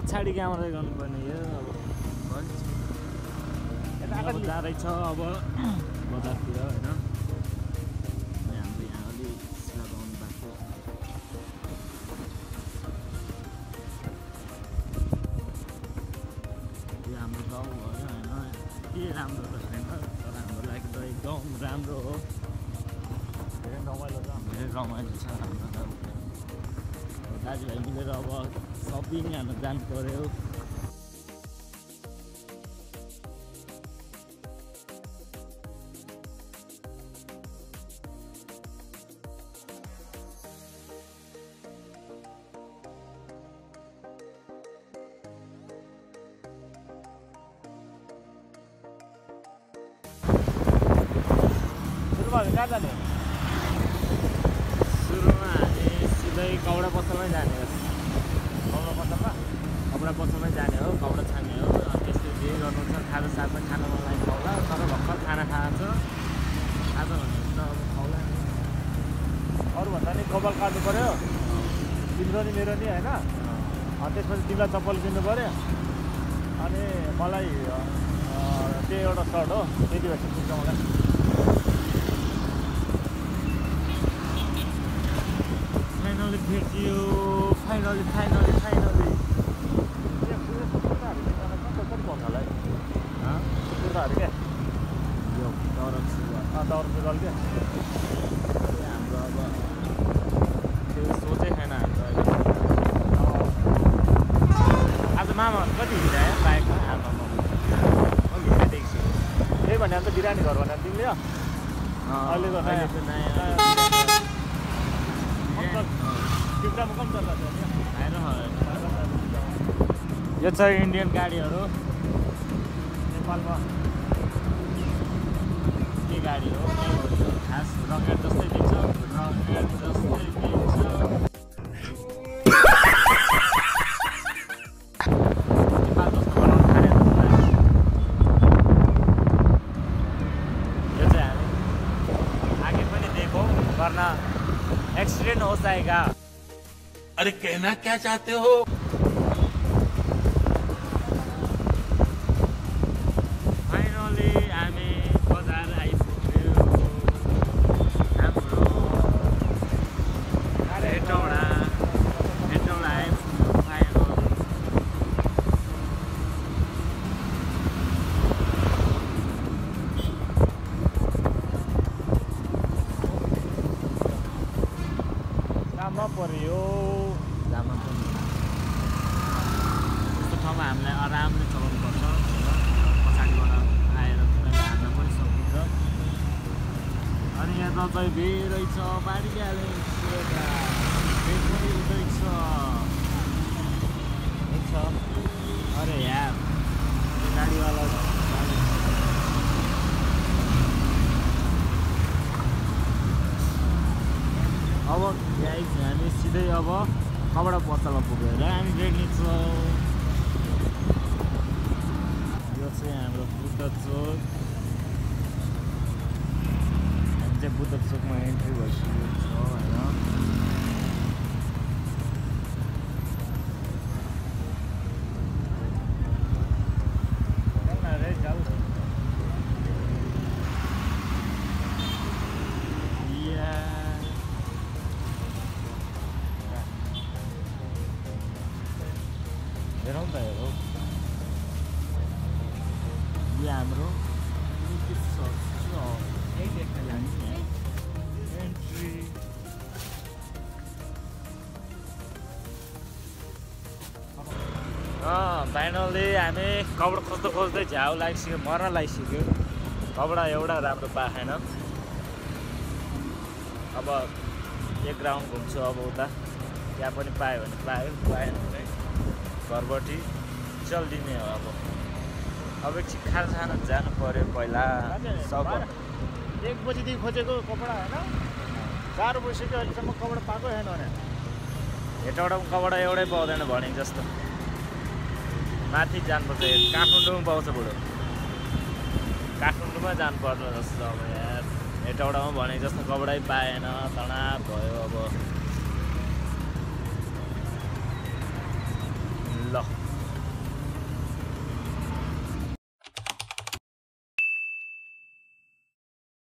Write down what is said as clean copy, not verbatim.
पछाडि क्यामेरा गर्नुपर्ने यो अब जाँदैछ अब बजारतिर होइन हाम्रो यहाँ अलि लगाउनु भएको यो हाम्रो गाउँ हो होइन के राम्रो त छैन तर हाम्रो लागि त एकदम राम्रो हो धेरै रमाइलो छ हाम्रो गाउँ दाजुभाइ मिलेर अब सपिङ हान्न जानु पर्यो कहाँ जाने सुरुमा हामी सिधै कपडा पसलमै जाने हो कपडा पसलमै जाने हो कपडा छान्ने हो त्यस्तै जे गर्नु छ खाजा साथ पनि खान मन लागेको खाउला तर भर्खर खाना खाएको छ आज भने त अब खाउला अरूभन्दा नि कपाल काट्नु पऱ्यो तिम्रो नि मेरो नि होइन त्यसपछि तिमीलाई चप्पल किन्नु पऱ्यो अनि मलाई त्यो एउटा सर्ट हो त्यति भएपछि पुग्छ मलाई भेटियो फाइनली कुर्ताहरू क्या यो दौरा सुरुवाल क्या हाम्रो अब त्यो सोचै छैन हाम्रो आज मामा कति हिँडायो बाइकमा आमामा हिँडेको छु त्यही भने अन्त बिरानी घर भनेर तिमीले अहिलेको नयाँ टिप्टामा कम चल्ला यो छ इन्डियन गाडीहरू नेपालमा के गाडी हो खास रकेट जस्तै दिन्छ नेपाल जस्तो बनाउनु थाल्यो यो चाहिँ हामी आगे पनि देखो वरना एक्सिडेंट हो जाएगा अरे कहना क्या चाहते हो फाइनली हामी बजार आइपुग्यो हाम्रो हेटौडा आइपुग्यो फाइनल काममा पर्यो जामा पनि यस्तो ठाउँमा हामीलाई आरामले चलाउनु पर्छ पछाडिबाट आएर तिनीहरूले हान्न पनि सकिन्छ अनि यहाँ दबाई बेरै छ बाढिहाल्यो पनि हुँदैछ अरे यार गाडीवाला अब गाइस हामी सिधै अब कपडा पसलमा पुगेर हामी रेडी छौँ यो चाहिँ हाम्रो बुद्ध चोक हामी चाहिँ बुद्ध चोकमा एन्ट्री भइसकेको छ होइन हेरौँ त हेरौँ यो हाम्रो एन्ट्री फाइनली हामी कपडा खोज्दै खोज्दै झ्याउ लागिसक्यो मर्न लागिसक्यो कपडा एउटा राम्रो पाएन अब एक राउन्ड घुम्छु अब उता त्यहाँ पनि पायो भने पायो पाएन भने घरबटी चलिदिने हो अब एकछिन खाना खान जानु पर्यो पहिला सब 1 बजीदेखि खोजेको कपडा होइन 4 बजिसक्यो अहिलेसम्म कपडा पाएको छैन भने हेटौडामा कपडा एउटै पाउँदैन भने जस्तो माथि जानुपर्छ काठमाडौँमा पाउँछ बुढो काठमाडौँमा जानुपर्छ जस्तो अब यार हेटौडामा भने जस्तो कपडै पाएन तनाव भयो अब ल